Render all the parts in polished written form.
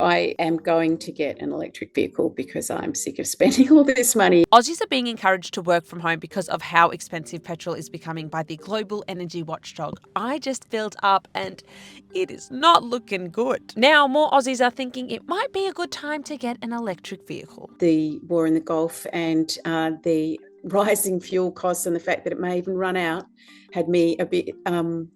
I am going to get an electric vehicle because I'm sick of spending all this money. Aussies are being encouraged to work from home because of how expensive petrol is becoming by the global energy watchdog. I just filled up and it is not looking good. Now, more Aussies are thinking it might be a good time to get an electric vehicle. The war in the Gulf and the rising fuel costs and the fact that it may even run out had me a bit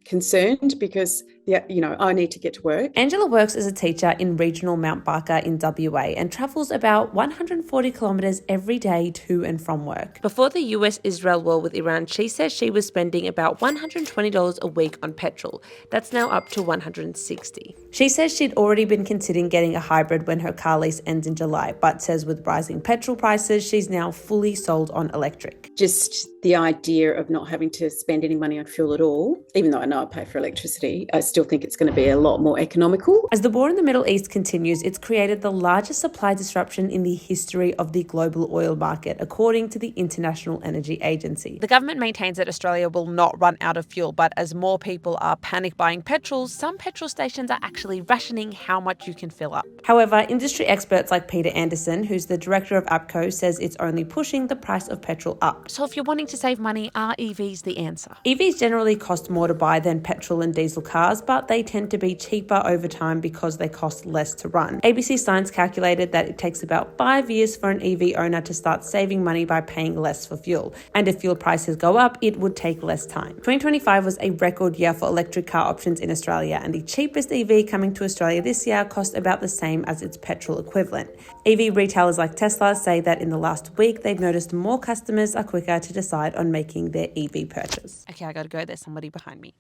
concerned because, I need to get to work. Angela works as a teacher in regional Mount Barker in WA and travels about 140 kilometres every day to and from work. Before the US-Israel war with Iran, she says she was spending about $120 a week on petrol. That's now up to $160. She says she'd already been considering getting a hybrid when her car lease ends in July, but says with rising petrol prices, she's now fully sold on electric. Just the idea of not having to spend any money on fuel at all, even though I know I pay for electricity, I still think it's going to be a lot more economical. As the war in the Middle East continues, it's created the largest supply disruption in the history of the global oil market, according to the International Energy Agency. The government maintains that Australia will not run out of fuel, but as more people are panic buying petrol, some petrol stations are actually rationing how much you can fill up. However, industry experts like Peter Anderson, who's the director of APCO, says it's only pushing the price of petrol up. So if you're wanting to save money, are EVs the answer? EVs generally cost more to buy than petrol and diesel cars, but they tend to be cheaper over time because they cost less to run. ABC Science calculated that it takes about 5 years for an EV owner to start saving money by paying less for fuel. And if fuel prices go up, it would take less time. 2025 was a record year for electric car options in Australia, and the cheapest EV coming to Australia this year cost about the same as its petrol equivalent. EV retailers like Tesla say that in the last week, they've noticed more customers are quicker to decide on making their EV purchase. Okay, I gotta go. There's somebody behind me.